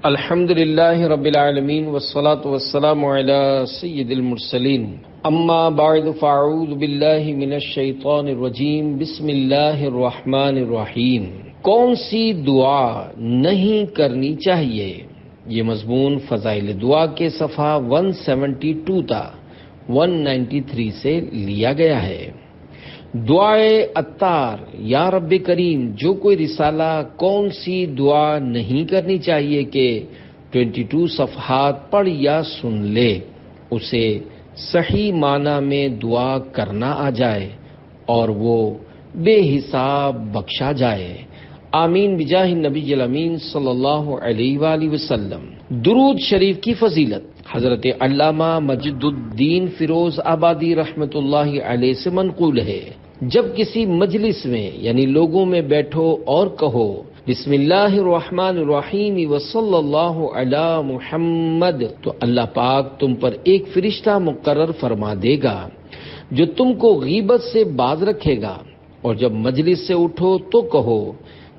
الحمد للہ رب العالمین والصلاة والسلام علی سید المرسلین اما بعد فاعوذ باللہ من الشیطان الرجیم بسم اللہ الرحمن الرحیم۔ کون سی دعا نہیں کرنی چاہیے؟ یہ مضمون فضائل دعا کے صفحہ 172 تا 193 سے لیا گیا ہے۔ دعائے عطار، یا رب کریم، جو کوئی رسالہ کون سی دعا نہیں کرنی چاہیے کہ 22 صفحات پڑھ یا سن لے، اسے صحیح معنی میں دعا کرنا آ جائے اور وہ بے حساب بخشا جائے۔ آمین بجاہ النبی الامین صلی اللہ علیہ وآلہ وسلم۔ درود شریف کی فضیلت حضرت علامہ مجد الدین فیروز آبادی رحمۃ اللہ علیہ سے منقول ہے، جب کسی مجلس میں یعنی لوگوں میں بیٹھو اور کہو بسم اللہ الرحمن الرحیم وصلی اللہ علی محمد، تو اللہ پاک تم پر ایک فرشتہ مقرر فرما دے گا جو تم کو غیبت سے باز رکھے گا، اور جب مجلس سے اٹھو تو کہو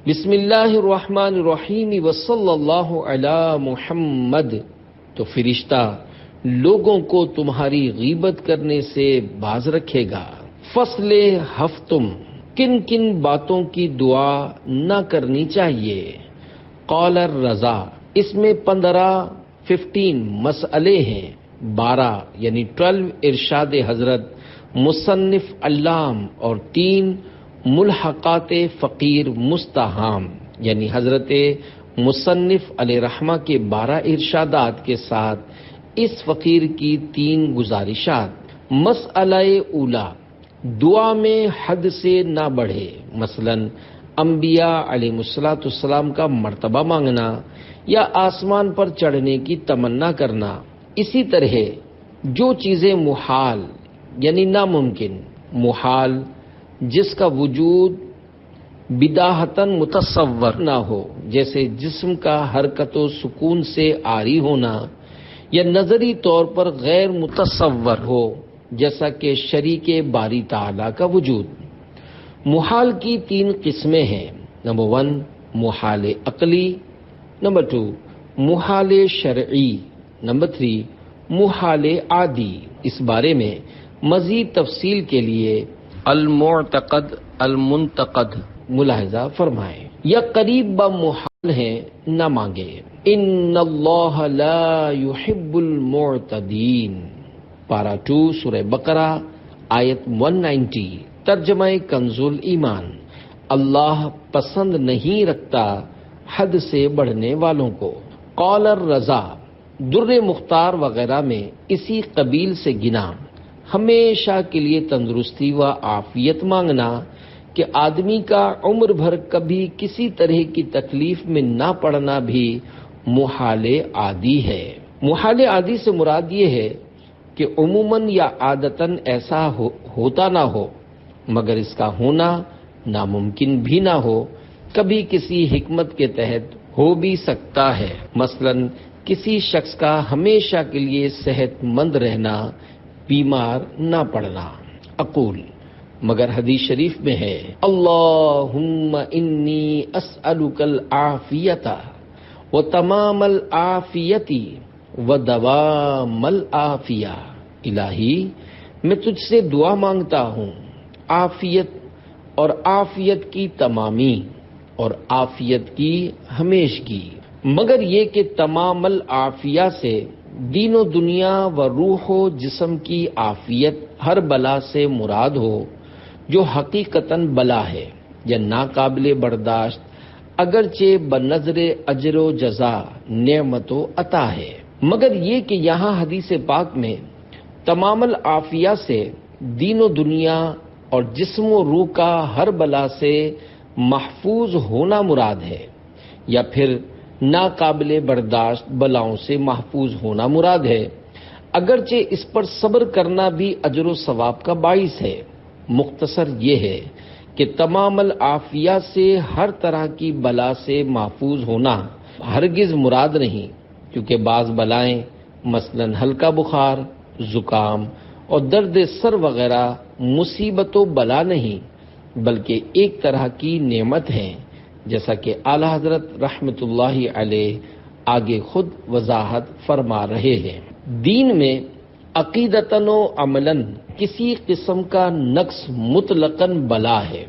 بسم اللہ الرحمن الرحیم وصلی اللہ علی محمد، تو فرشتہ لوگوں کو تمہاری غیبت کرنے سے باز رکھے گا۔ فصل ہفتم، کن کن باتوں کی دعا نہ کرنی چاہیے؟ قال الرضا، اس میں 15 مسئلے ہیں، 12 یعنی 12 ارشاد حضرت مصنف علام اور 3 ملحقات فقیر مستحام، یعنی حضرت مصنف علیہ رحمہ کے 12 ارشادات کے ساتھ اس فقیر کی 3 گزارشات۔ مسئلہ اولا، دعا میں حد سے نہ بڑھے، مثلا انبیاء علیہ السلام کا مرتبہ مانگنا یا آسمان پر چڑھنے کی تمنا کرنا۔ اسی طرح جو چیزیں محال یعنی ناممکن، محال جس کا وجود بداہتاً متصور نہ ہو، جیسے جسم کا حرکت و سکون سے عاری ہونا، یا نظری طور پر غیر متصور ہو، جیسا کہ شریک باری تعالیٰ کا وجود۔ محال کی 3 قسمیں ہیں، نمبر 1 محال عقلی، نمبر 2 محال شرعی، نمبر 3 محال عادی۔ اس بارے میں مزید تفصیل کے لیے المعتقد المنتقد ملاحظہ فرمائیں۔ یا قریب با محال ہیں نہ مانگے، ان اللہ لا يحب المعتدین، پارہ 2 سورہ بقرہ آیت 190۔ ترجمہ کنز ایمان، اللہ پسند نہیں رکھتا حد سے بڑھنے والوں کو۔ قال الرضا، در مختار وغیرہ میں اسی قبیل سے گنا۔ ہمیشہ کے لیے تندرستی و عافیت مانگنا کہ آدمی کا عمر بھر کبھی کسی طرح کی تکلیف میں نہ پڑنا بھی محال عادی ہے۔ محال عادی سے مراد یہ ہے کہ عموماً یا عادتاً ایسا ہوتا نہ ہو، مگر اس کا ہونا ناممکن بھی نہ ہو، کبھی کسی حکمت کے تحت ہو بھی سکتا ہے، مثلا کسی شخص کا ہمیشہ کے لیے صحت مند رہنا، بیمار نہ پڑنا۔ اقول، مگر حدیث شریف میں ہے اللہم انی اسألک العافیت و تمام العافیت ودوام العافیہ، الہی میں تجھ سے دعا مانگتا ہوں عافیت اور عافیت کی تمامی اور عافیت کی ہمیشگی، مگر یہ کہ تمام العافیہ سے دین و دنیا و روح و جسم کی عافیت ہر بلا سے مراد ہو جو حقیقتاً بلا ہے یا ناقابل برداشت، اگرچہ بنظر اجر و جزا نعمت و عطا ہے، مگر یہ کہ یہاں حدیث پاک میں تمام العافیہ سے دین و دنیا اور جسم و روح کا ہر بلا سے محفوظ ہونا مراد ہے، یا پھر ناقابل برداشت بلاؤں سے محفوظ ہونا مراد ہے، اگرچہ اس پر صبر کرنا بھی اجر و ثواب کا باعث ہے۔ مختصر یہ ہے کہ تمام العافیہ سے ہر طرح کی بلا سے محفوظ ہونا ہرگز مراد نہیں، کیونکہ بعض بلائیں مثلا ہلکا بخار، زکام اور درد سر وغیرہ مصیبت و بلا نہیں بلکہ ایک طرح کی نعمت ہیں، جیسا کہ اعلی حضرت رحمت اللہ علیہ آگے خود وضاحت فرما رہے ہیں۔ دین میں عقیدتاً و عملاً کسی قسم کا نقص مطلقاً بلا ہے،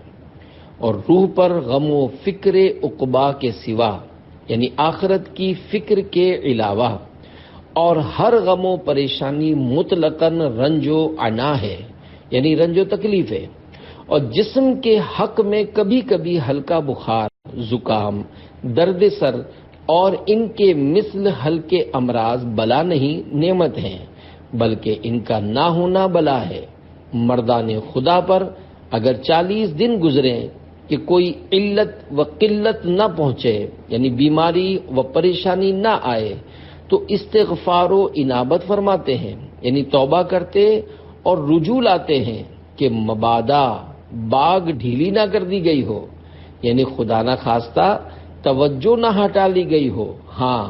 اور روح پر غم و فکر عقبا کے سوا یعنی آخرت کی فکر کے علاوہ اور ہر غم و پریشانی مطلقاً رنج و عنا ہے، یعنی رنج و تکلیف ہے، اور جسم کے حق میں کبھی کبھی ہلکا بخار، زکام، درد سر اور ان کے مثل ہلکے امراض بلا نہیں، نعمت ہیں، بلکہ ان کا نہ ہونا بلا ہے۔ مردان خدا پر اگر 40 دن گزریں کہ کوئی علت و قلت نہ پہنچے، یعنی بیماری و پریشانی نہ آئے، تو استغفار و انابت فرماتے ہیں، یعنی توبہ کرتے اور رجوع لاتے ہیں کہ مبادا باغ ڈھیلی نہ کر دی گئی ہو، یعنی خدا نہ خواستہ توجہ نہ ہٹا لی گئی ہو۔ ہاں،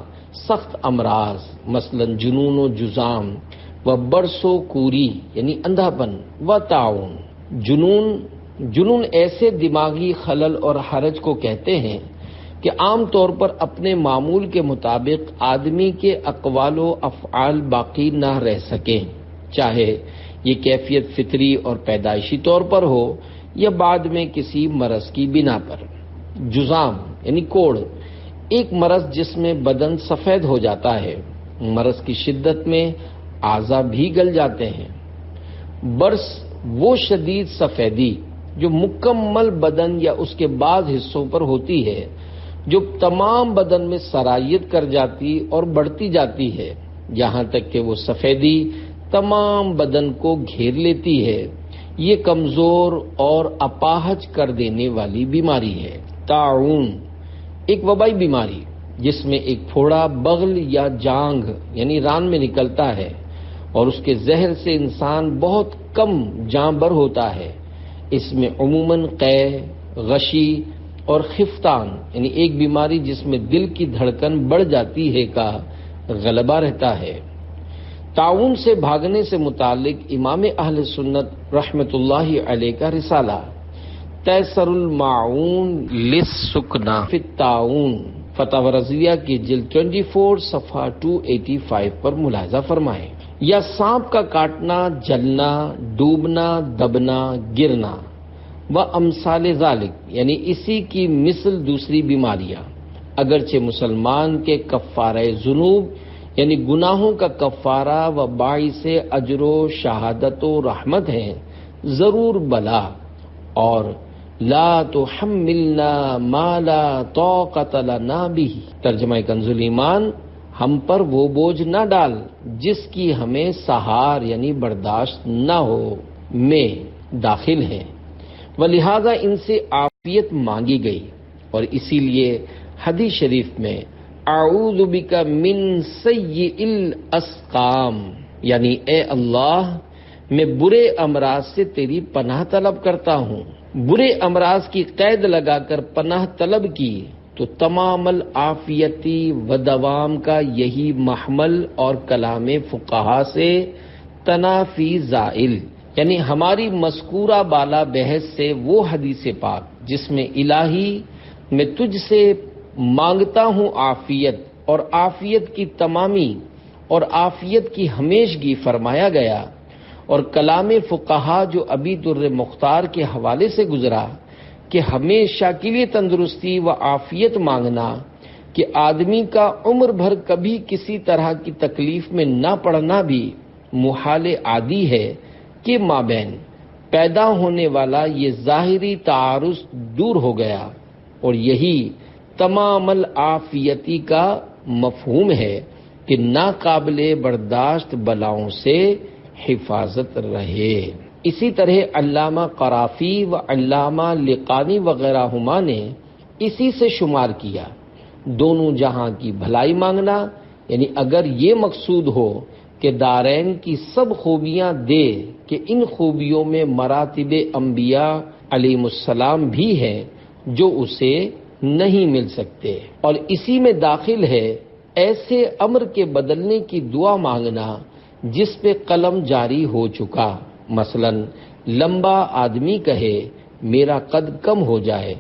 سخت امراض مثلا جنون و جزام و برس و کوری یعنی اندھاپن و تعاون۔ جنون ایسے دماغی خلل اور حرج کو کہتے ہیں کہ عام طور پر اپنے معمول کے مطابق آدمی کے اقوال و افعال باقی نہ رہ سکیں، چاہے یہ کیفیت فطری اور پیدائشی طور پر ہو یا بعد میں کسی مرض کی بنا پر۔ جزام یعنی کوڑ، ایک مرض جس میں بدن سفید ہو جاتا ہے، مرض کی شدت میں اعضاء بھی گل جاتے ہیں۔ برس وہ شدید سفیدی جو مکمل بدن یا اس کے بعض حصوں پر ہوتی ہے، جو تمام بدن میں سرایت کر جاتی اور بڑھتی جاتی ہے، یہاں تک کہ وہ سفیدی تمام بدن کو گھیر لیتی ہے۔ یہ کمزور اور اپاہج کر دینے والی بیماری ہے۔ طاعون ایک وبائی بیماری جس میں ایک پھوڑا بغل یا جانگ یعنی ران میں نکلتا ہے، اور اس کے زہر سے انسان بہت کم جاں بر ہوتا ہے۔ اس میں عموماً قے، غشی اور خفتان یعنی ایک بیماری جس میں دل کی دھڑکن بڑھ جاتی ہے کا غلبہ رہتا ہے۔ طاعون سے بھاگنے سے متعلق امام اہل سنت رحمۃ اللہ علیہ کا رسالہ تیسر المعون للسکنا فی الطاعون فتاوی رضویہ کی جلد 24 صفحہ 285 پر ملاحظہ فرمائیں۔ یا سانپ کا کاٹنا، جلنا، ڈوبنا، دبنا، گرنا و امثال ذالک یعنی اسی کی مثل دوسری بیماریاں، اگرچہ مسلمان کے کفارہ ذنوب یعنی گناہوں کا کفارہ و باعث اجر و شہادت و رحمت ہیں، ضرور بلا، اور لا تحملنا ما لا طاقت لنا به ترجمہ کنز الایمان، ہم پر وہ بوجھ نہ ڈال جس کی ہمیں سہار یعنی برداشت نہ ہو میں داخل ہیں، ولہذا ان سے عافیت مانگی گئی، اور اسی لیے حدیث شریف میں اعوذ بک من سیء الاسقام یعنی اے اللہ میں برے امراض سے تیری پناہ طلب کرتا ہوں۔ برے امراض کی قید لگا کر پناہ طلب کی تو تمام العافیتی و دوام کا یہی محمل اور کلام فقہا سے تنافی زائل، یعنی ہماری مذکورہ بالا بحث سے وہ حدیث پاک جس میں الہی میں تجھ سے مانگتا ہوں عافیت اور عافیت کی تمامی اور عافیت کی ہمیشگی فرمایا گیا، اور کلام فقہا جو ابی در مختار کے حوالے سے گزرا کہ ہمیشہ کے لیے تندرستی و عافیت مانگنا، کہ آدمی کا عمر بھر کبھی کسی طرح کی تکلیف میں نہ پڑنا بھی محال عادی ہے، کے مابین پیدا ہونے والا یہ ظاہری تعارض دور ہو گیا، اور یہی تمام العافیتی کا مفہوم ہے کہ ناقابل برداشت بلاؤں سے حفاظت رہے۔ اسی طرح علامہ قرافی و علامہ لقانی وغیرہ ہما نے اسی سے شمار کیا۔ دونوں جہاں کی بھلائی مانگنا یعنی اگر یہ مقصود ہو کہ دارین کی سب خوبیاں دے کہ ان خوبیوں میں مراتب انبیاء علیہ السلام بھی ہیں جو اسے نہیں مل سکتے، اور اسی میں داخل ہے ایسے امر کے بدلنے کی دعا مانگنا جس پہ قلم جاری ہو چکا، مثلا لمبا آدمی کہے میرا قد کم ہو جائے،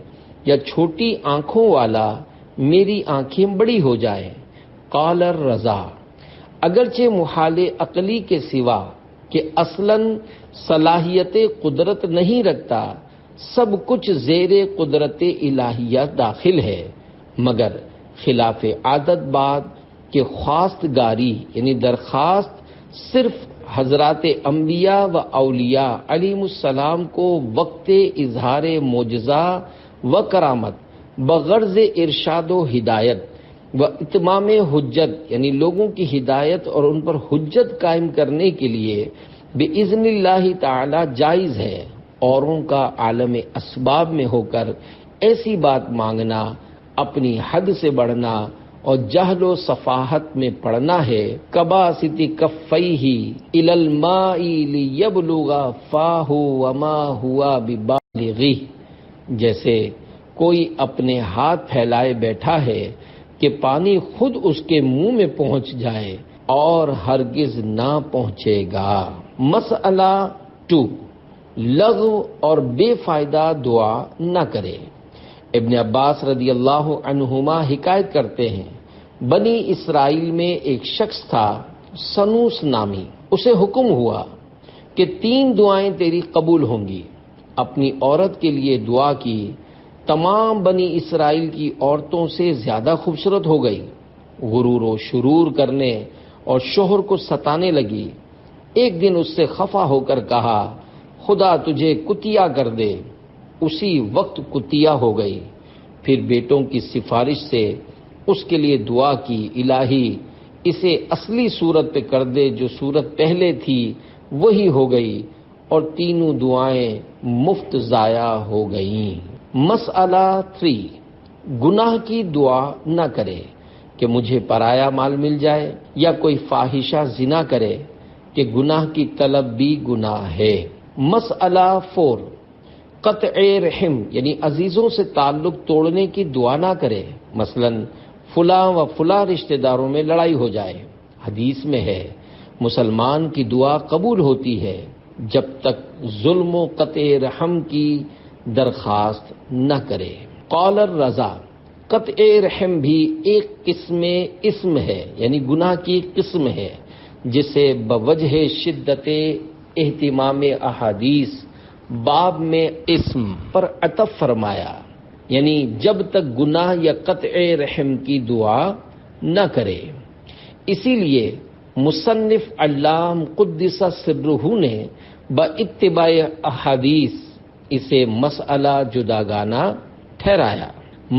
یا چھوٹی آنکھوں والا میری آنکھیں بڑی ہو جائیں، قال الرضا، اگرچہ محال عقلی کے سوا کہ اصلاً صلاحیت قدرت نہیں رکھتا، سب کچھ زیر قدرت الہیہ داخل ہے، مگر خلاف عادت بات کہ خواستگاری یعنی درخواست صرف حضرات انبیاء و اولیاء علیہم السلام کو وقت اظہار معجزہ و کرامت بغرض ارشاد و ہدایت و اتمام حجت یعنی لوگوں کی ہدایت اور ان پر حجت قائم کرنے کے لیے باذن اللہ تعالی جائز ہے۔ اوروں کا عالم اسباب میں ہو کر ایسی بات مانگنا اپنی حد سے بڑھنا اور جہل و صفاحت میں پڑنا ہے۔ کباسط کفیہ الی الماء لیبلغ فاہ وما ہوا ببالغہ، جیسے کوئی اپنے ہاتھ پھیلائے بیٹھا ہے کہ پانی خود اس کے منہ میں پہنچ جائے اور ہرگز نہ پہنچے گا۔ مسئلہ 2، لغو اور بے فائدہ دعا نہ کرے۔ ابن عباس رضی اللہ عنہما حکایت کرتے ہیں، بنی اسرائیل میں ایک شخص تھا سنوس نامی، اسے حکم ہوا کہ 3 دعائیں تیری قبول ہوں گی۔ اپنی عورت کے لیے دعا کی، تمام بنی اسرائیل کی عورتوں سے زیادہ خوبصورت ہو گئی، غرور و شرور کرنے اور شوہر کو ستانے لگی۔ ایک دن اس سے خفا ہو کر کہا، خدا تجھے کتیا کر دے۔ اسی وقت کتیا ہو گئی۔ پھر بیٹوں کی سفارش سے اس کے لیے دعا کی، الہی اسے اصلی صورت پہ کر دے، جو صورت پہلے تھی وہی ہو گئی، اور 3 دعائیں مفت ضائع ہو گئیں۔ مسئلہ 3، گناہ کی دعا نہ کرے کہ مجھے پرایا مال مل جائے، یا کوئی فاحشہ زنا کرے کہ گناہ کی طلب بھی گناہ ہے۔ مسئلہ 4، قطع رحم یعنی عزیزوں سے تعلق توڑنے کی دعا نہ کرے، مثلا فلاں و فلاں رشتہ داروں میں لڑائی ہو جائے۔ حدیث میں ہے مسلمان کی دعا قبول ہوتی ہے جب تک ظلم و قطع رحم کی درخواست نہ کرے۔ قال الرضا، قطع رحم بھی ایک قسم اسم ہے، یعنی گناہ کی قسم ہے، جسے بوجہ شدت اہتمام احادیث باب میں اسم پر عطف فرمایا، یعنی جب تک گناہ یا قطع رحم کی دعا نہ کرے۔ اسی لیے مصنف علام قدس سرہ نے باتباع احادیث اسے مسئلہ جداگانہ ٹھہرایا۔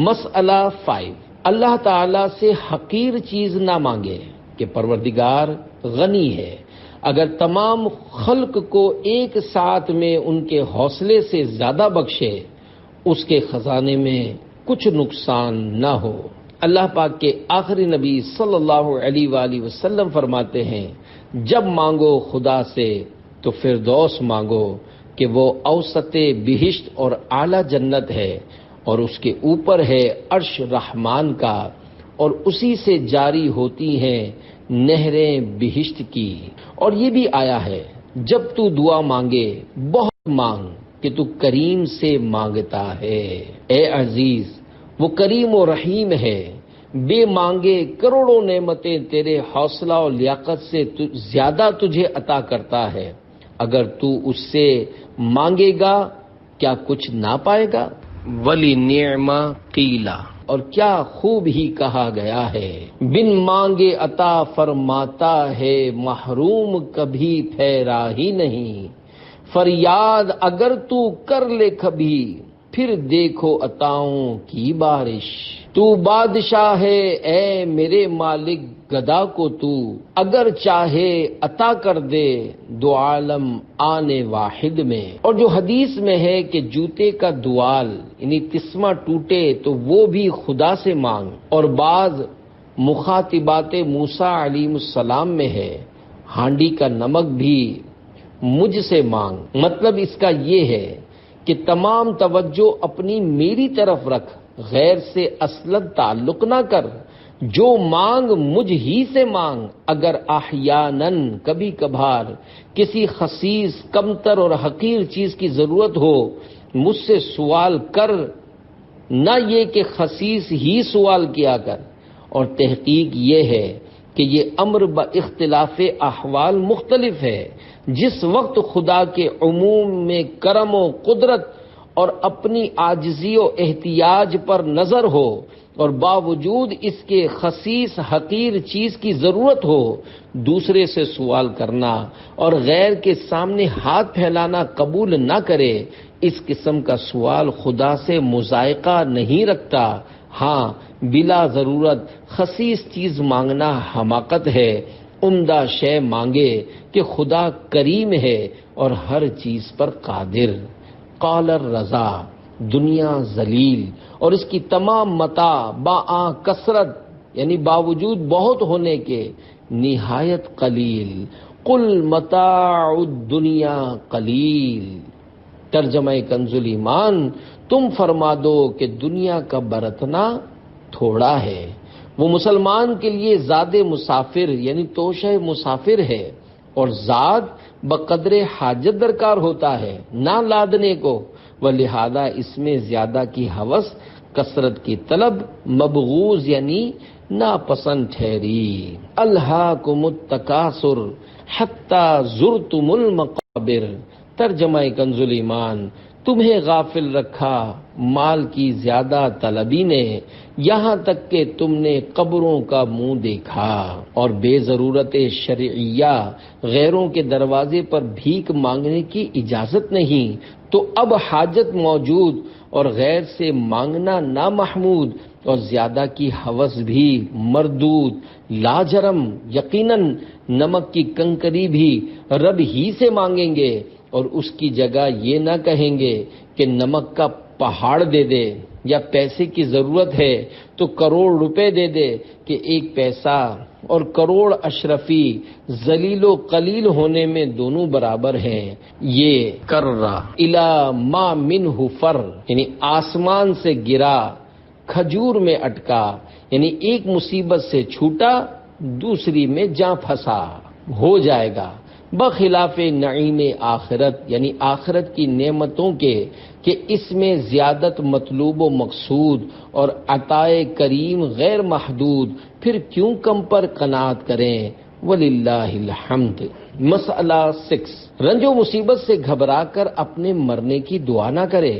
مسئلہ 5، اللہ تعالی سے حقیر چیز نہ مانگے کہ پروردگار غنی ہے، اگر تمام خلق کو ایک ساتھ میں ان کے حوصلے سے زیادہ بخشے، اس کے خزانے میں کچھ نقصان نہ ہو۔ اللہ پاک کے آخری نبی صلی اللہ علیہ وآلہ وسلم فرماتے ہیں، جب مانگو خدا سے تو فردوس مانگو کہ وہ اوسط بہشت اور اعلی جنت ہے، اور اس کے اوپر ہے عرش رحمان کا، اور اسی سے جاری ہوتی ہیں نہریں بہشت کی۔ اور یہ بھی آیا ہے، جب تو دعا مانگے بہت مانگ کہ تو کریم سے مانگتا ہے۔ اے عزیز، وہ کریم و رحیم ہے، بے مانگے کروڑوں نعمتیں تیرے حوصلہ و لیاقت سے زیادہ تجھے عطا کرتا ہے۔ اگر تو اس سے مانگے گا کیا کچھ نہ پائے گا؟ ولی نعم قیلا، اور کیا خوب ہی کہا گیا ہے، بن مانگے عطا فرماتا ہے، محروم کبھی ٹھہرا ہی نہیں۔ فریاد اگر تو کر لے کبھی، پھر دیکھو عطاؤں کی بارش۔ تو بادشاہ ہے اے میرے مالک، گدا کو تو اگر چاہے عطا کر دے، دو عالم آنے واحد میں۔ اور جو حدیث میں ہے کہ جوتے کا دوال یعنی تسمہ ٹوٹے تو وہ بھی خدا سے مانگ، اور بعض مخاطبات موسیٰ علیہ السلام میں ہے ہانڈی کا نمک بھی مجھ سے مانگ۔ مطلب اس کا یہ ہے کہ تمام توجہ اپنی میری طرف رکھ، غیر سے اصلاً تعلق نہ کر، جو مانگ مجھ ہی سے مانگ۔ اگر احیاناً کبھی کبھار کسی خسیس کمتر اور حقیر چیز کی ضرورت ہو، مجھ سے سوال کر، نہ یہ کہ خسیس ہی سوال کیا کر، اور تحقیق یہ ہے کہ یہ امر با اختلاف احوال مختلف ہے۔ جس وقت خدا کے عموم میں کرم و قدرت اور اپنی عاجزی و احتیاج پر نظر ہو اور باوجود اس کے خسیس حقیر چیز کی ضرورت ہو، دوسرے سے سوال کرنا اور غیر کے سامنے ہاتھ پھیلانا قبول نہ کرے، اس قسم کا سوال خدا سے مذائقہ نہیں رکھتا۔ ہاں، بلا ضرورت خسیس چیز مانگنا حماقت ہے۔ عمدہ شے مانگے کہ خدا کریم ہے اور ہر چیز پر قادر۔ قال الرضا، دنیا ذلیل اور اس کی تمام متاع کثرت یعنی باوجود بہت ہونے کے نہایت قلیل۔ قل متاع الدنیا قلیل۔ ترجمہ کنز ایمان، تم فرما دو کہ دنیا کا برتنا تھوڑا ہے۔ وہ مسلمان کے لیے زاد مسافر یعنی توشہ مسافر ہے، اور زاد بقدر حاجت درکار ہوتا ہے، نہ لادنے کو، ولہذا اس میں زیادہ کی ہوس، کثرت کی طلب مبغوض یعنی ناپسند ٹھہری۔ الہاکم التکاثر حتی زرتم المقابر۔ ترجمہ کنز ایمان، تمہیں غافل رکھا مال کی زیادہ طلبی نے، یہاں تک کہ تم نے قبروں کا منہ دیکھا، اور بے ضرورت شرعیہ غیروں کے دروازے پر بھیک مانگنے کی اجازت نہیں، تو اب حاجت موجود اور غیر سے مانگنا نامحمود اور زیادہ کی ہوس بھی مردود۔ لاجرم یقیناً نمک کی کنکری بھی رب ہی سے مانگیں گے، اور اس کی جگہ یہ نہ کہیں گے کہ نمک کا پہاڑ دے دے، یا پیسے کی ضرورت ہے تو کروڑ روپے دے دے، کہ ایک پیسہ اور کروڑ اشرفی ذلیل و قلیل ہونے میں دونوں برابر ہیں۔ یہ کررا الا ما منہ فر یعنی آسمان سے گرا کھجور میں اٹکا، یعنی ایک مصیبت سے چھوٹا دوسری میں جا پھنسا، ہو جائے گا۔ بخلاف نعیم آخرت یعنی آخرت کی نعمتوں کے، کہ اس میں زیادت مطلوب و مقصود اور عطائے کریم غیر محدود، پھر کیوں کم پر قناعت کریں؟ وللہ الحمد۔ مسئلہ 6، رنج و مصیبت سے گھبرا کر اپنے مرنے کی دعا نہ کرے،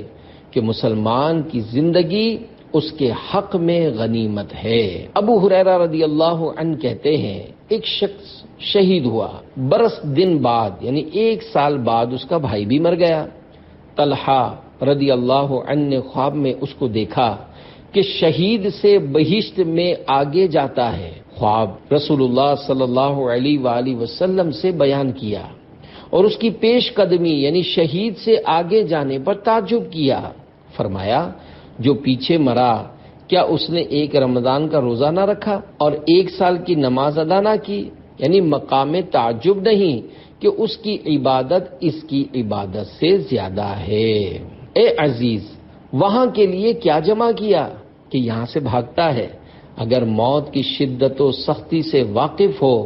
کہ مسلمان کی زندگی اس کے حق میں غنیمت ہے۔ ابو ہریرہ رضی اللہ عنہ کہتے ہیں، ایک شخص شہید ہوا، برس دن بعد یعنی 1 سال بعد اس کا بھائی بھی مر گیا۔ طلحہ رضی اللہ عنہ نے خواب میں اس کو دیکھا کہ شہید سے بہشت میں آگے جاتا ہے۔ خواب رسول اللہ صلی اللہ علیہ وآلہ وسلم سے بیان کیا، اور اس کی پیش قدمی یعنی شہید سے آگے جانے پر تعجب کیا۔ فرمایا، جو پیچھے مرا کیا اس نے 1 رمضان کا روزہ نہ رکھا اور 1 سال کی نماز ادا نہ کی؟ یعنی مقام تعجب نہیں کہ اس کی عبادت اس کی عبادت سے زیادہ ہے۔ اے عزیز، وہاں کے لیے کیا جمع کیا کہ یہاں سے بھاگتا ہے؟ اگر موت کی شدت و سختی سے واقف ہو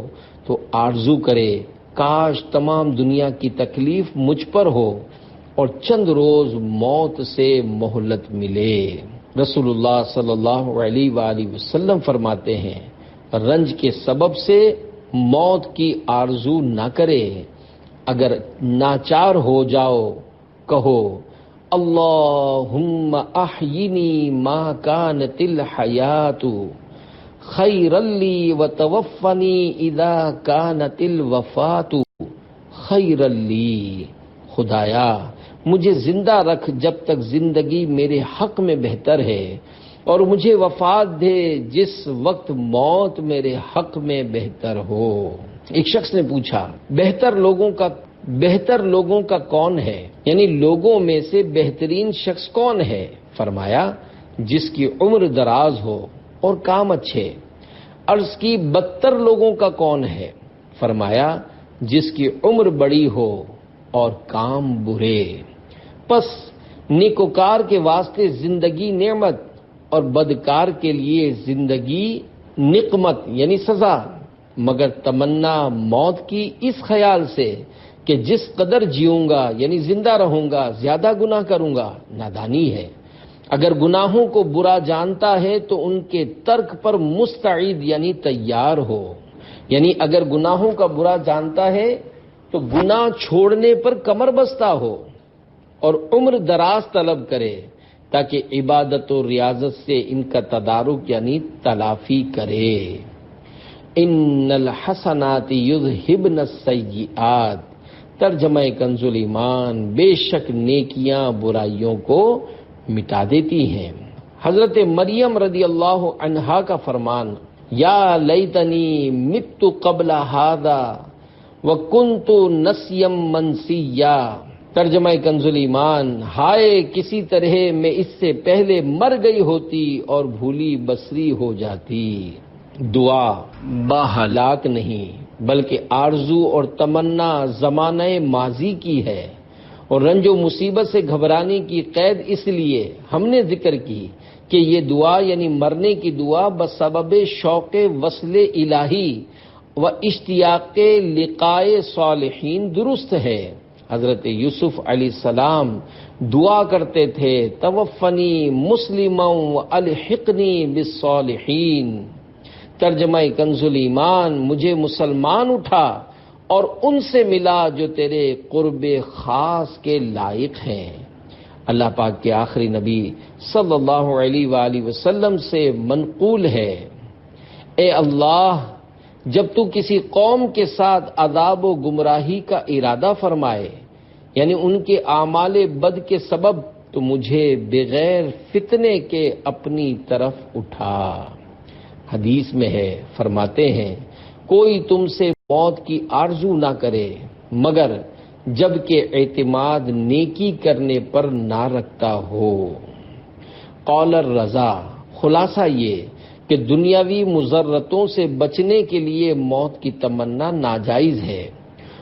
تو آرزو کرے کاش تمام دنیا کی تکلیف مجھ پر ہو اور چند روز موت سے مہلت ملے۔ رسول اللہ صلی اللہ علیہ وآلہ وسلم فرماتے ہیں، رنج کے سبب سے موت کی آرزو نہ کرے۔ اگر ناچار ہو جاؤ، کہو اللہم احیینی ما کانت الحیات خیرا لی وتوفنی اذا کانت الوفات خیرا لی۔ خدایا مجھے زندہ رکھ جب تک زندگی میرے حق میں بہتر ہے، اور مجھے وفات دے جس وقت موت میرے حق میں بہتر ہو۔ ایک شخص نے پوچھا، بہتر لوگوں کا کون ہے؟ یعنی لوگوں میں سے بہترین شخص کون ہے؟ فرمایا، جس کی عمر دراز ہو اور کام اچھے۔ عرض کی، بدتر لوگوں کا کون ہے؟ فرمایا، جس کی عمر بڑی ہو اور کام برے۔ پس نیکوکار کے واسطے زندگی نعمت اور بدکار کے لیے زندگی نقمت یعنی سزا، مگر تمنا موت کی اس خیال سے کہ جس قدر جیوں گا یعنی زندہ رہوں گا زیادہ گناہ کروں گا، نادانی ہے۔ اگر گناہوں کو برا جانتا ہے تو ان کے ترک پر مستعد یعنی تیار ہو، یعنی اگر گناہوں کا برا جانتا ہے تو گناہ چھوڑنے پر کمر بستہ ہو اور عمر دراز طلب کرے تاکہ عبادت و ریاضت سے ان کا تدارک یعنی تلافی کرے۔ ان الحسنات یذہبن السیئات، ترجمہ کنز ایمان، بے شک نیکیاں برائیوں کو مٹا دیتی ہیں۔ حضرت مریم رضی اللہ عنہا کا فرمان، یا لیتنی مت قبل ھذا وکنت نسیا منسیا، ترجمہ کنز ایمان، ہائے کسی طرح میں اس سے پہلے مر گئی ہوتی اور بھولی بسری ہو جاتی۔ دعا با ہلاک نہیں بلکہ آرزو اور تمنا زمانہ ماضی کی ہے، اور رنج و مصیبت سے گھبرانے کی قید اس لیے ہم نے ذکر کی کہ یہ دعا یعنی مرنے کی دعا بسبب شوق وصل الہی و اشتیاق لقائے صالحین درست ہے۔ حضرت یوسف علیہ السلام دعا کرتے تھے، توفنی مسلما والحقنی بالصالحین، ترجمہ کنز ایمان، مجھے مسلمان اٹھا اور ان سے ملا جو تیرے قرب خاص کے لائق ہیں۔ اللہ پاک کے آخری نبی صلی اللہ علیہ وآلہ وسلم سے منقول ہے، اے اللہ جب تو کسی قوم کے ساتھ عذاب و گمراہی کا ارادہ فرمائے یعنی ان کے اعمال بد کے سبب، تو مجھے بغیر فتنے کے اپنی طرف اٹھا۔ حدیث میں ہے، فرماتے ہیں کوئی تم سے موت کی آرزو نہ کرے مگر جب کہ اعتماد نیکی کرنے پر نہ رکھتا ہو۔ قول الرضا، خلاصہ یہ کہ دنیاوی مضرتوں سے بچنے کے لیے موت کی تمنا ناجائز ہے،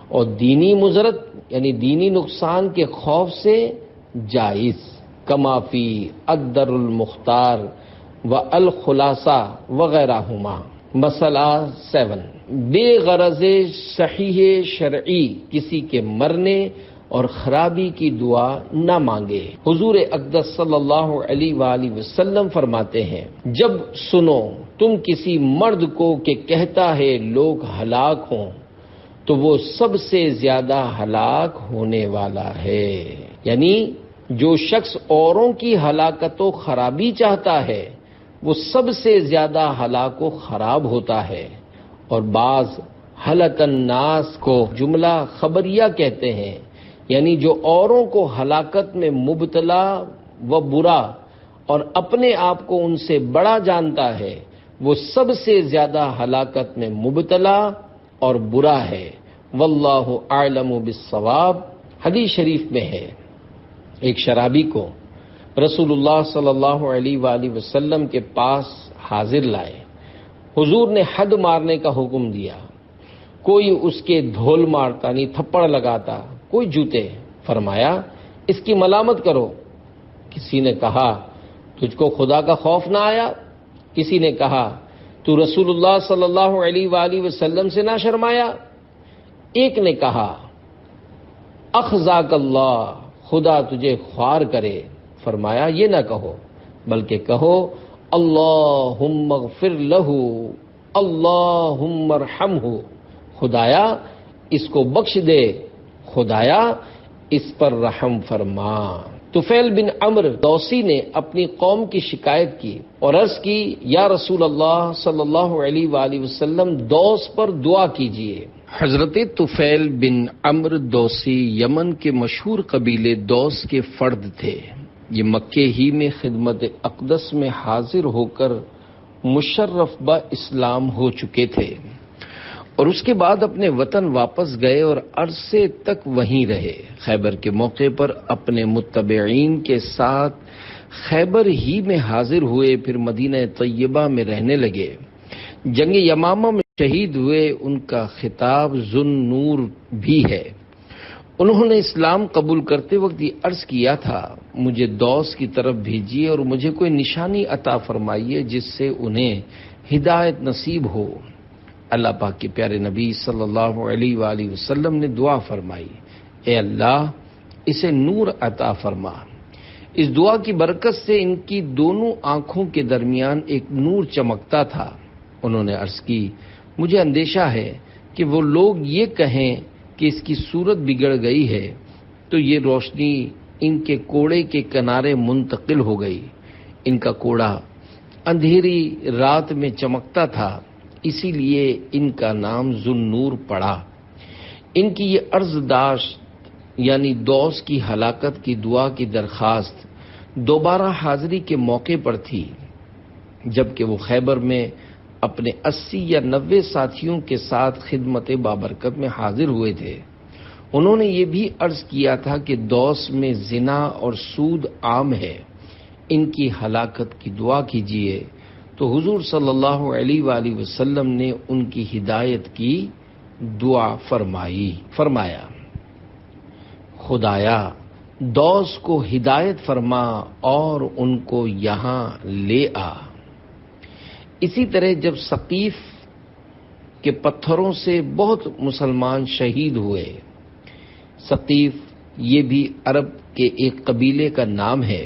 اور دینی مضرت یعنی دینی نقصان کے خوف سے جائز، کما فی الدر المختار و الخلاصہ وغیرہ ہما۔ مسئلہ 7، بے غرض صحیح شرعی کسی کے مرنے اور خرابی کی دعا نہ مانگے۔ حضور اقدس صلی اللہ علیہ وآلہ وسلم فرماتے ہیں، جب سنو تم کسی مرد کو کہ کہتا ہے لوگ ہلاک ہوں تو وہ سب سے زیادہ ہلاک ہونے والا ہے، یعنی جو شخص اوروں کی ہلاکت و خرابی چاہتا ہے وہ سب سے زیادہ ہلاک و خراب ہوتا ہے۔ اور بعض ہلک الناس کو جملہ خبریہ کہتے ہیں، یعنی جو اوروں کو ہلاکت میں مبتلا و برا اور اپنے آپ کو ان سے بڑا جانتا ہے وہ سب سے زیادہ ہلاکت میں مبتلا اور برا ہے۔ واللہ اعلم بالصواب۔ حدیث شریف میں ہے، ایک شرابی کو رسول اللہ صلی اللہ علیہ وآلہ وسلم کے پاس حاضر لائے، حضور نے حد مارنے کا حکم دیا، کوئی اس کے دھول مارتا نہیں تھپڑ لگاتا، کوئی جوتے، فرمایا اس کی ملامت کرو۔ کسی نے کہا تجھ کو خدا کا خوف نہ آیا؟ کسی نے کہا تو رسول اللہ صلی اللہ علیہ وآلہ وسلم سے نہ شرمایا؟ ایک نے کہا اخزاک اللہ، خدا تجھے خوار کرے۔ فرمایا یہ نہ کہو بلکہ کہو اللہم اغفر لہ، اللہم ارحمہ، خدایا اس کو بخش دے، خدایا اس پر رحم فرما۔ طفیل بن عمرو دوسی نے اپنی قوم کی شکایت کی اور عرض کی یا رسول اللہ صلی اللہ علیہ وآلہ وسلم دوس پر دعا کیجئے۔ حضرت طفیل بن عمرو دوسی یمن کے مشہور قبیلے دوس کے فرد تھے۔ یہ مکے ہی میں خدمت اقدس میں حاضر ہو کر مشرف با اسلام ہو چکے تھے، اور اس کے بعد اپنے وطن واپس گئے اور عرصے تک وہیں رہے۔ خیبر کے موقع پر اپنے متبعین کے ساتھ خیبر ہی میں حاضر ہوئے، پھر مدینہ طیبہ میں رہنے لگے۔ جنگ یمامہ میں شہید ہوئے، ان کا خطاب ذو النور بھی ہے۔ انہوں نے اسلام قبول کرتے وقت یہ عرض کیا تھا مجھے دوس کی طرف بھیجیے اور مجھے کوئی نشانی عطا فرمائیے جس سے انہیں ہدایت نصیب ہو۔ اللہ پاک کے پیارے نبی صلی اللہ علیہ وآلہ وسلم نے دعا فرمائی، اے اللہ اسے نور عطا فرما، اس دعا کی برکت سے ان کی دونوں آنکھوں کے درمیان ایک نور چمکتا تھا۔ انہوں نے عرض کی، مجھے اندیشہ ہے کہ وہ لوگ یہ کہیں کہ اس کی صورت بگڑ گئی ہے، تو یہ روشنی ان کے کوڑے کے کنارے منتقل ہو گئی۔ ان کا کوڑا اندھیری رات میں چمکتا تھا، اسی لیے ان کا نام ذو النور پڑا۔ ان کی یہ عرض داشت یعنی دوس کی ہلاکت کی دعا کی درخواست دوبارہ حاضری کے موقع پر تھی، جبکہ وہ خیبر میں اپنے 80 یا 90 ساتھیوں کے ساتھ خدمت بابرکت میں حاضر ہوئے تھے۔ انہوں نے یہ بھی عرض کیا تھا کہ دوس میں زنا اور سود عام ہے، ان کی ہلاکت کی دعا کیجیے، تو حضور صلی اللہ علیہ وآلہ وسلم نے ان کی ہدایت کی دعا فرمایا، خدایا دوس کو ہدایت فرما اور ان کو یہاں لے آ۔ اسی طرح جب ثقیف کے پتھروں سے بہت مسلمان شہید ہوئے، ثقیف یہ بھی عرب کے ایک قبیلے کا نام ہے،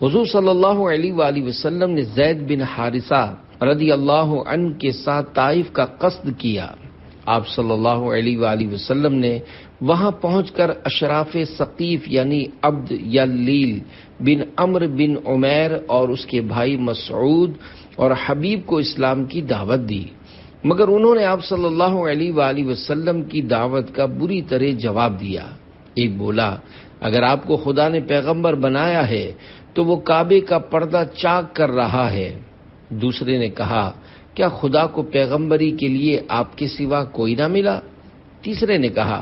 حضور صلی اللہ علیہ وآلہ وسلم نے زید بن حارثہ رضی اللہ عنہ کے ساتھ طائف کا قصد کیا۔ آپ صلی اللہ علیہ وآلہ وسلم نے وہاں پہنچ کر اشراف ثقیف یعنی عبد یا لیل بن عمرو بن عمیر اور اس کے بھائی مسعود اور حبیب کو اسلام کی دعوت دی، مگر انہوں نے آپ صلی اللہ علیہ وآلہ وسلم کی دعوت کا بری طرح جواب دیا۔ ایک بولا، اگر آپ کو خدا نے پیغمبر بنایا ہے تو وہ کعبے کا پردہ چاک کر رہا ہے۔ دوسرے نے کہا، کیا خدا کو پیغمبری کے لیے آپ کے سوا کوئی نہ ملا؟ تیسرے نے کہا،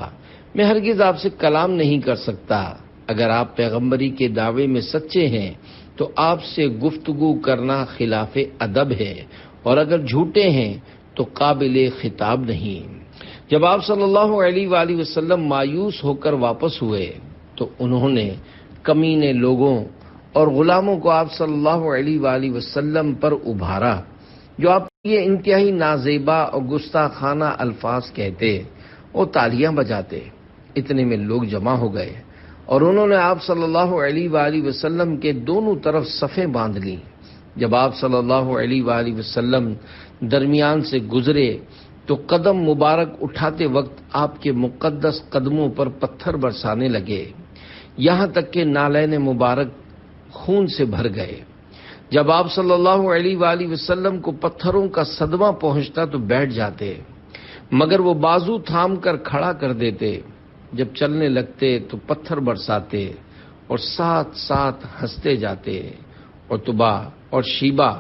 میں ہرگز آپ سے کلام نہیں کر سکتا۔ اگر آپ پیغمبری کے دعوے میں سچے ہیں تو آپ سے گفتگو کرنا خلاف ادب ہے، اور اگر جھوٹے ہیں تو قابل خطاب نہیں۔ جب آپ صلی اللہ علیہ وآلہ وسلم مایوس ہو کر واپس ہوئے تو انہوں نے کمینے لوگوں اور غلاموں کو آپ صلی اللہ علیہ وآلہ وسلم پر ابھارا، جو آپ یہ انتہائی نازیبا اور گستاخانہ الفاظ کہتے اور تالیاں بجاتے۔ اتنے میں لوگ جمع ہو گئے اور انہوں نے آپ صلی اللہ علیہ وآلہ وسلم کے دونوں طرف صفیں باندھ لیں۔ جب آپ صلی اللہ علیہ وآلہ وسلم درمیان سے گزرے تو قدم مبارک اٹھاتے وقت آپ کے مقدس قدموں پر پتھر برسانے لگے، یہاں تک کہ نالین مبارک خون سے بھر گئے۔ جب آپ صلی اللہ علیہ وآلہ وسلم کو پتھروں کا صدمہ پہنچتا تو بیٹھ جاتے، مگر وہ بازو تھام کر کھڑا کر دیتے۔ جب چلنے لگتے تو پتھر برساتے اور ساتھ ساتھ ہنستے جاتے۔ عتبہ اور شیبہ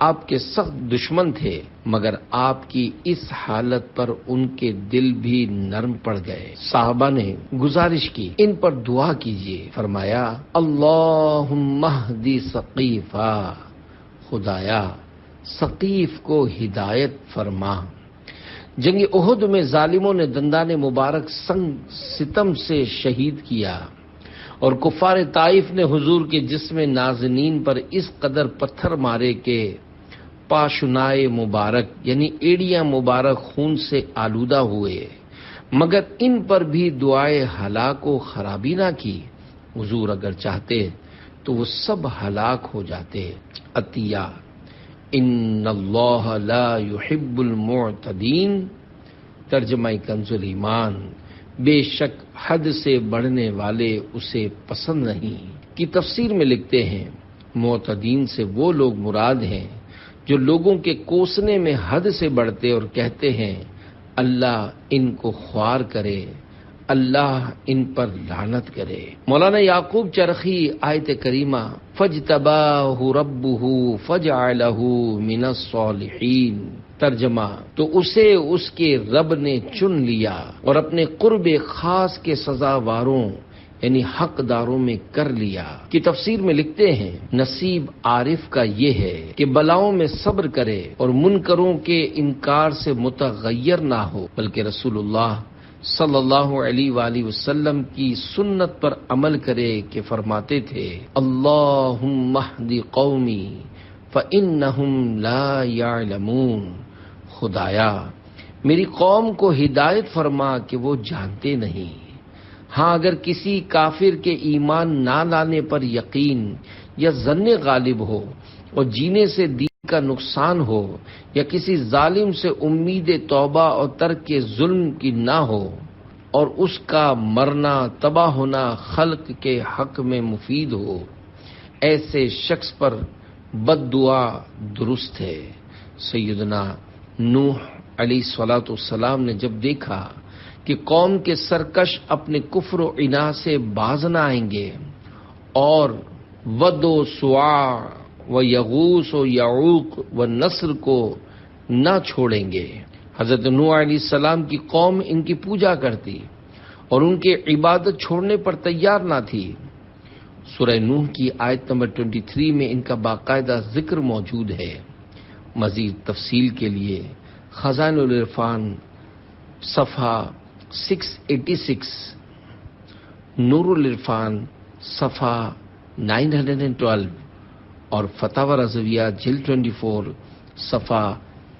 آپ کے سخت دشمن تھے، مگر آپ کی اس حالت پر ان کے دل بھی نرم پڑ گئے۔ صحابہ نے گزارش کی، ان پر دعا کیجیے۔ فرمایا، اللہم اہدی ثقیفا، خدایا ثقیف کو ہدایت فرما۔ جنگ احد میں ظالموں نے دندان مبارک سنگ ستم سے شہید کیا، اور کفار طائف نے حضور کے جسم نازنین پر اس قدر پتھر مارے کہ پاشنائے مبارک یعنی ایڑیاں مبارک خون سے آلودہ ہوئے، مگر ان پر بھی دعائے ہلاک و خرابی نہ کی۔ حضور اگر چاہتے تو وہ سب ہلاک ہو جاتے۔ عطیہ، ان اللہ لا يحب المعتدین، ترجمہ کنز الایمان، بے شک حد سے بڑھنے والے اسے پسند نہیں۔ کی تفسیر میں لکھتے ہیں، معتدین سے وہ لوگ مراد ہیں جو لوگوں کے کوسنے میں حد سے بڑھتے اور کہتے ہیں اللہ ان کو خوار کرے، اللہ ان پر لعنت کرے۔ مولانا یعقوب چرخی آیت کریمہ فاجتباہ ربہ فجعلہ من الصالحین، ترجمہ تو اسے اس کے رب نے چن لیا اور اپنے قرب خاص کے سزاواروں یعنی حقداروں میں کر لیا۔ کی تفسیر میں لکھتے ہیں، نصیب عارف کا یہ ہے کہ بلاؤں میں صبر کرے اور منکروں کے انکار سے متغیر نہ ہو، بلکہ رسول اللہ صلی اللہ علیہ وآلہ وسلم کی سنت پر عمل کرے کہ فرماتے تھے، اللہم اہدی قومی فإنہم لا یعلمون، خدایا میری قوم کو ہدایت فرما کہ وہ جانتے نہیں۔ ہاں اگر کسی کافر کے ایمان نہ لانے پر یقین یا ظن غالب ہو اور جینے سے دین کا نقصان ہو یا کسی ظالم سے امید توبہ اور ترک ظلم کی نہ ہو اور اس کا مرنا تباہ ہونا خلق کے حق میں مفید ہو، ایسے شخص پر بد دعا درست ہے۔ سیدنا نوح علیہ الصلوۃ والسلام نے جب دیکھا کہ قوم کے سرکش اپنے کفر و عناد سے باز نہ آئیں گے اور ود و سواع و یغوث و یعوق و نصر کو نہ چھوڑیں گے، حضرت نوح علیہ السلام کی قوم ان کی پوجا کرتی اور ان کے عبادت چھوڑنے پر تیار نہ تھی۔ سورہ نوح کی آیت نمبر 23 میں ان کا باقاعدہ ذکر موجود ہے۔ مزید تفصیل کے لیے خزائن العرفان صفحہ 686، نور العرفان صفحہ 912 اور فتاوی رضویہ جلد 24 صفحہ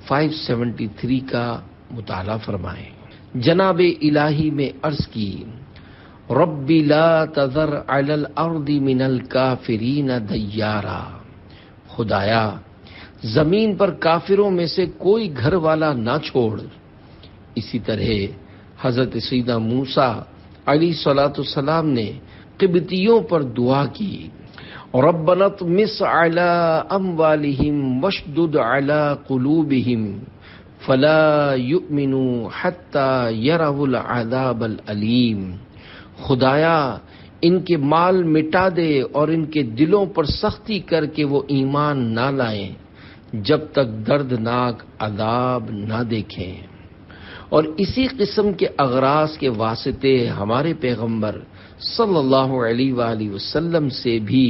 573 کا مطالعہ فرمائیں۔ جناب الہی میں عرض کی، رب لا تذر علی الارض من الکافرین دیارا، خدایا زمین پر کافروں میں سے کوئی گھر والا نہ چھوڑ۔ اسی طرح حضرت سیدنا موسیٰ علیہ الصلوۃ والسلام نے قبطیوں پر دعا کی، ربنا اطمس علی اموالہم واشدد علی قلوبہم فلا یؤمنوا حتی یروا العذاب العلیم، خدایا ان کے مال مٹا دے اور ان کے دلوں پر سختی کر کے وہ ایمان نہ لائیں جب تک دردناک عذاب نہ دیکھیں۔ اور اسی قسم کے اغراض کے واسطے ہمارے پیغمبر صلی اللہ علیہ وآلہ وسلم سے بھی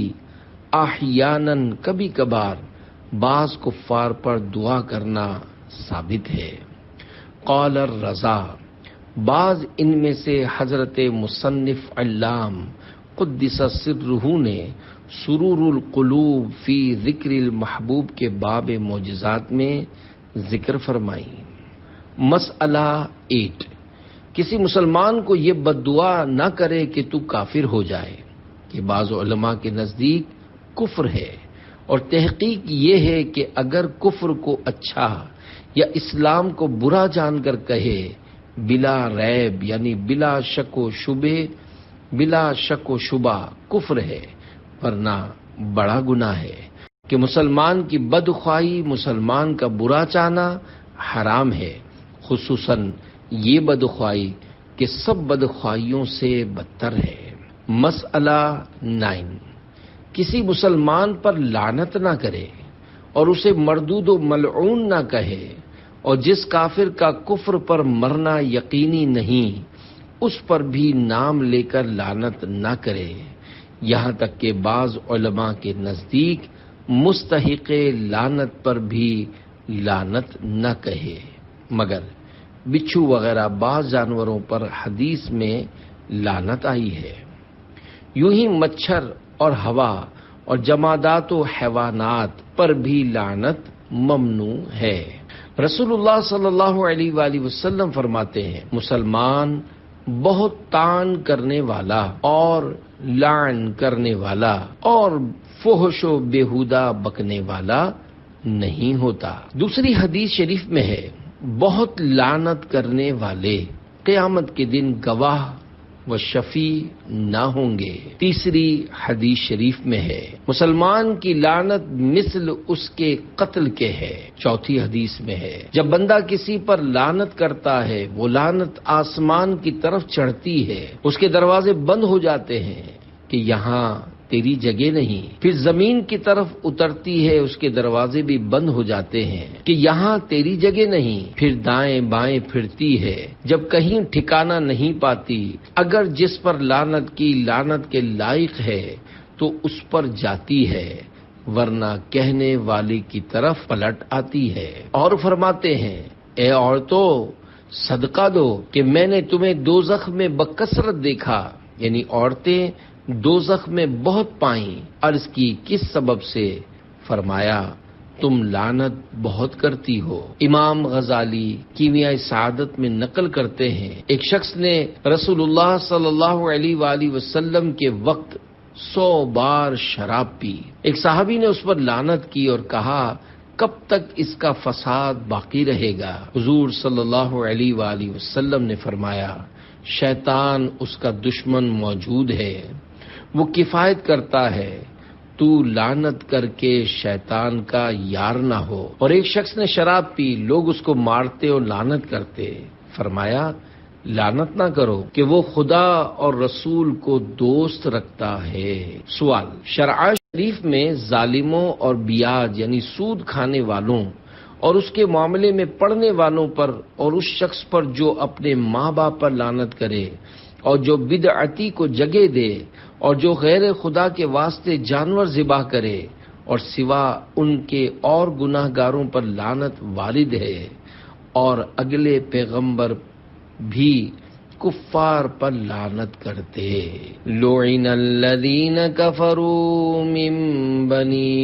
احیاناً کبھی کبھار بعض کفار پر دعا کرنا ثابت ہے۔ قال الرضا، بعض ان میں سے حضرت مصنف علام قدس سرہ نے سرور القلوب فی ذکر المحبوب کے باب معجزات میں ذکر فرمائی۔ مسئلہ 8، کسی مسلمان کو یہ بد دعا نہ کرے کہ تو کافر ہو جائے، کہ بعض علماء کے نزدیک کفر ہے، اور تحقیق یہ ہے کہ اگر کفر کو اچھا یا اسلام کو برا جان کر کہے بلا ریب یعنی بلا شک و شبہ کفر ہے، ورنہ بڑا گناہ ہے کہ مسلمان کی بدخواہی، مسلمان کا برا چاہنا حرام ہے، خصوصاً یہ بدخواہی کہ سب بدخواہیوں سے بدتر ہے۔ مسئلہ 9، کسی مسلمان پر لعنت نہ کرے اور اسے مردود و ملعون نہ کہے، اور جس کافر کا کفر پر مرنا یقینی نہیں اس پر بھی نام لے کر لعنت نہ کرے، یہاں تک کہ بعض علماء کے نزدیک مستحق لعنت پر بھی لعنت نہ کہے، مگر بچھو وغیرہ بعض جانوروں پر حدیث میں لعنت آئی ہے۔ یوں ہی مچھر اور ہوا اور جمادات و حیوانات پر بھی لعنت ممنوع ہے۔ رسول اللہ صلی اللہ علیہ وآلہ وسلم فرماتے ہیں، مسلمان بہت طعن کرنے والا اور لعن کرنے والا اور فحش و بیہودہ بکنے والا نہیں ہوتا۔ دوسری حدیث شریف میں ہے، بہت لعنت کرنے والے قیامت کے دن گواہ و شفیع نہ ہوں گے۔ تیسری حدیث شریف میں ہے، مسلمان کی لعنت مثل اس کے قتل کے ہے۔ چوتھی حدیث میں ہے، جب بندہ کسی پر لعنت کرتا ہے وہ لعنت آسمان کی طرف چڑھتی ہے، اس کے دروازے بند ہو جاتے ہیں کہ یہاں تیری جگہ نہیں، پھر زمین کی طرف اترتی ہے، اس کے دروازے بھی بند ہو جاتے ہیں کہ یہاں تیری جگہ نہیں، پھر دائیں بائیں پھرتی ہے، جب کہیں ٹھکانہ نہیں پاتی، اگر جس پر لعنت کی لعنت کے لائق ہے تو اس پر جاتی ہے، ورنہ کہنے والے کی طرف پلٹ آتی ہے۔ اور فرماتے ہیں، اے عورتوں صدقہ دو کہ میں نے تمہیں دوزخ میں بکثرت دیکھا، یعنی عورتیں دوزخ میں بہت پائیں۔ عرض کی کس سبب سے؟ فرمایا تم لعنت بہت کرتی ہو۔ امام غزالی کیمیاء سعادت میں نقل کرتے ہیں، ایک شخص نے رسول اللہ صلی اللہ علیہ وآلہ وسلم کے وقت 100 بار شراب پی۔ ایک صحابی نے اس پر لعنت کی اور کہا، کب تک اس کا فساد باقی رہے گا؟ حضور صلی اللہ علیہ وآلہ وسلم نے فرمایا، شیطان اس کا دشمن موجود ہے، وہ کفایت کرتا ہے، تو لعنت کر کے شیطان کا یار نہ ہو۔ اور ایک شخص نے شراب پی، لوگ اس کو مارتے اور لعنت کرتے، فرمایا لعنت نہ کرو کہ وہ خدا اور رسول کو دوست رکھتا ہے۔ سوال، شرع شریف میں ظالموں اور بیاج یعنی سود کھانے والوں اور اس کے معاملے میں پڑنے والوں پر اور اس شخص پر جو اپنے ماں باپ پر لعنت کرے اور جو بدعتی کو جگہ دے اور جو غیر خدا کے واسطے جانور ذبح کرے اور سوا ان کے اور گناہ گاروں پر لعنت وارد ہے، اور اگلے پیغمبر بھی کفار پر لعنت کرتے۔ لعن الذین کفروا من بنی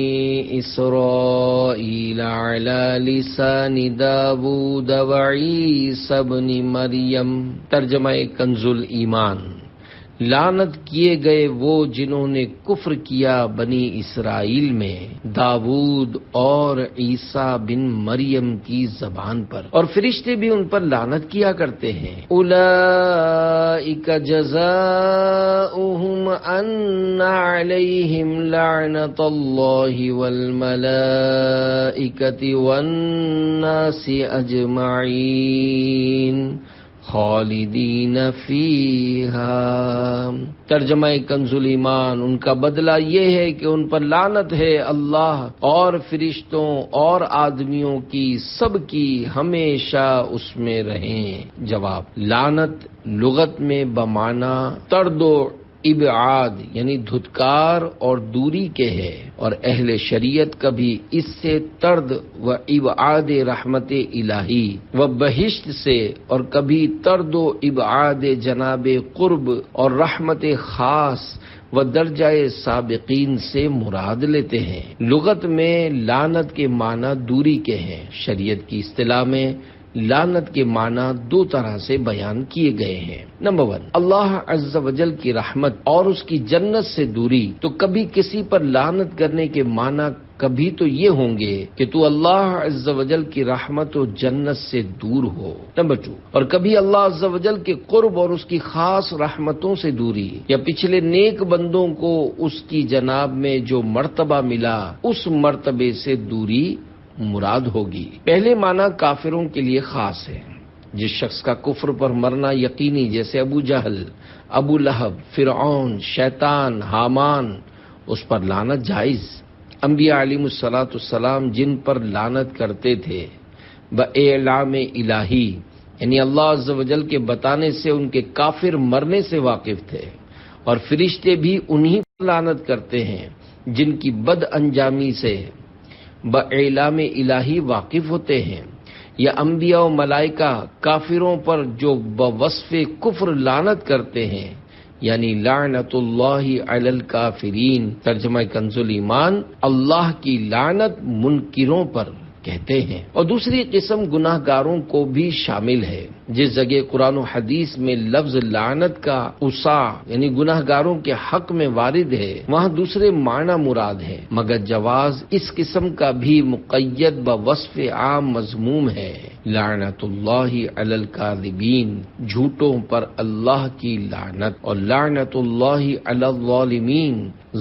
اسرائیل علی لسان داود وعیسی ابن مریم۔ ترجمہ کنز الایمان، لعنت کیے گئے وہ جنہوں نے کفر کیا بنی اسرائیل میں داود اور عیسیٰ بن مریم کی زبان پر، اور فرشتے بھی ان پر لعنت کیا کرتے ہیں۔ اولئک جزاؤہم ان علیہم لعنت اللہ والملائکۃ والناس اجمعین خالدین فیہا۔ ترجمہ کنز الایمان، ان کا بدلہ یہ ہے کہ ان پر لعنت ہے اللہ اور فرشتوں اور آدمیوں کی، سب کی ہمیشہ اس میں رہیں۔ جواب، لعنت لغت میں بمعنی طرد و ابعاد یعنی دھتکار اور دوری کے ہے، اور اہل شریعت کبھی اس سے طرد و ابعاد رحمت الہی و بہشت سے، اور کبھی طرد و ابعاد جناب قرب اور رحمت خاص و درجہ سابقین سے مراد لیتے ہیں۔ لغت میں لعنت کے معنی دوری کے ہیں، شریعت کی اصطلاح میں لعنت کے معنی دو طرح سے بیان کیے گئے ہیں۔ نمبر 1، اللہ عز و جل کی رحمت اور اس کی جنت سے دوری، تو کبھی کسی پر لعنت کرنے کے معنی کبھی تو یہ ہوں گے کہ تو اللہ عز و جل کی رحمت و جنت سے دور ہو۔ نمبر 2، اور کبھی اللہ عز و جل کے قرب اور اس کی خاص رحمتوں سے دوری، یا پچھلے نیک بندوں کو اس کی جناب میں جو مرتبہ ملا اس مرتبے سے دوری مراد ہوگی۔ پہلے معنی کافروں کے لیے خاص ہے، جس شخص کا کفر پر مرنا یقینی، جیسے ابو جہل، ابو لہب، فرعون، شیطان، حامان، اس پر لعنت جائز۔ انبیاء علیہم السلام جن پر لعنت کرتے تھے بِاعلام الہی یعنی اللہ عز و جل کے بتانے سے ان کے کافر مرنے سے واقف تھے، اور فرشتے بھی انہی پر لعنت کرتے ہیں جن کی بد انجامی سے بِاعلام الہی واقف ہوتے ہیں، یا انبیاء و ملائکہ کافروں پر جو بوصف کفر لعنت کرتے ہیں، یعنی لعنت اللہ علی الکافرین۔ ترجمہ کنز الایمان، اللہ کی لعنت منکروں پر کہتے ہیں۔ اور دوسری قسم گناہ گاروں کو بھی شامل ہے، جس جگہ قرآن و حدیث میں لفظ لعنت کا عصا یعنی گناہ گاروں کے حق میں وارد ہے، وہاں دوسرے معنی مراد ہے، مگر جواز اس قسم کا بھی مقید بوصف عام مضموم ہے۔ لعنت اللہ علی الکاذبین، جھوٹوں پر اللہ کی لعنت، اور لعنت اللہ علی الظالمین،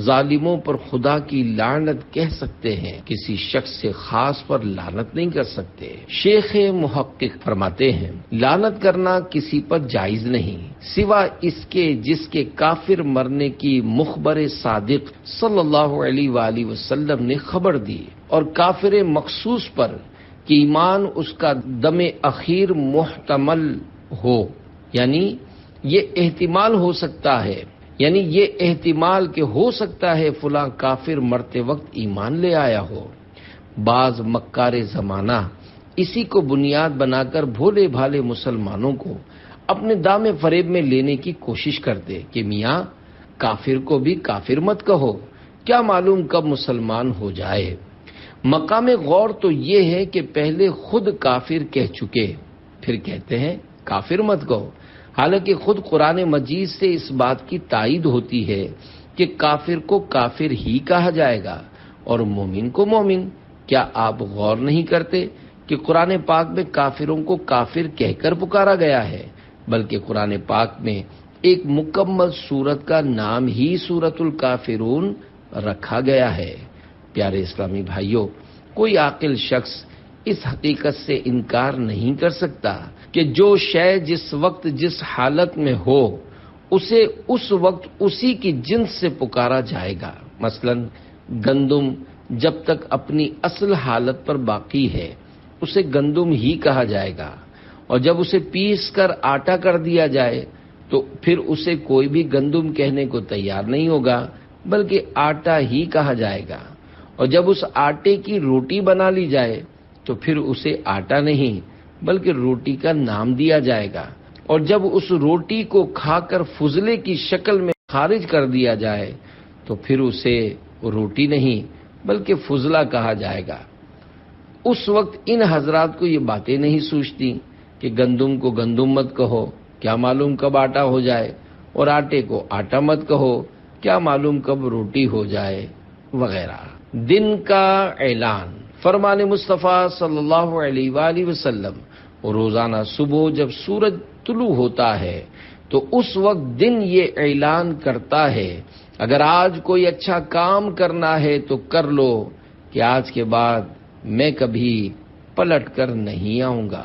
ظالموں پر خدا کی لعنت کہہ سکتے ہیں، کسی شخص سے خاص پر لعنت نہیں کر سکتے۔ شیخ محقق فرماتے ہیں، لعنت کرنا کسی پر جائز نہیں سوا اس کے جس کے کافر مرنے کی مخبر صادق صلی اللہ علیہ وآلہ وسلم نے خبر دی، اور کافر مخصوص پر کہ ایمان اس کا دم اخیر محتمل ہو، یعنی یہ احتمال ہو سکتا ہے، یعنی یہ احتمال کہ ہو سکتا ہے فلاں کافر مرتے وقت ایمان لے آیا ہو۔ بعض مکار زمانہ اسی کو بنیاد بنا کر بھولے بھالے مسلمانوں کو اپنے دام فریب میں لینے کی کوشش کرتے کہ میاں کافر کو بھی کافر مت کہو، کیا معلوم کب مسلمان ہو جائے۔ مقام غور تو یہ ہے کہ پہلے خود کافر کہہ چکے، پھر کہتے ہیں کافر مت کہو، حالانکہ خود قرآن مجید سے اس بات کی تائید ہوتی ہے کہ کافر کو کافر ہی کہا جائے گا اور مومن کو مومن۔ کیا آپ غور نہیں کرتے کہ قرآن پاک میں کافروں کو کافر کہہ کر پکارا گیا ہے، بلکہ قرآن پاک میں ایک مکمل سورت کا نام ہی سورۃ الکافرون رکھا گیا ہے۔ پیارے اسلامی بھائیوں، کوئی عاقل شخص اس حقیقت سے انکار نہیں کر سکتا کہ جو شے جس وقت جس حالت میں ہو اسے اس وقت اسی کی جنس سے پکارا جائے گا۔ مثلا گندم جب تک اپنی اصل حالت پر باقی ہے اسے گندم ہی کہا جائے گا، اور جب اسے پیس کر آٹا کر دیا جائے تو پھر اسے کوئی بھی گندم کہنے کو تیار نہیں ہوگا، بلکہ آٹا ہی کہا جائے گا، اور جب اس آٹے کی روٹی بنا لی جائے تو پھر اسے آٹا نہیں بلکہ روٹی کا نام دیا جائے گا، اور جب اس روٹی کو کھا کر فضلے کی شکل میں خارج کر دیا جائے تو پھر اسے روٹی نہیں بلکہ فضلہ کہا جائے گا۔ اس وقت ان حضرات کو یہ باتیں نہیں سوچتی کہ گندم کو گندم مت کہو، کیا معلوم کب آٹا ہو جائے، اور آٹے کو آٹا مت کہو، کیا معلوم کب روٹی ہو جائے، وغیرہ۔ دن کا اعلان، فرمان مصطفیٰ صلی اللہ علیہ وآلہ وسلم، روزانہ صبح جب سورج طلوع ہوتا ہے تو اس وقت دن یہ اعلان کرتا ہے اگر آج کوئی اچھا کام کرنا ہے تو کر لو کہ آج کے بعد میں کبھی پلٹ کر نہیں آؤں گا۔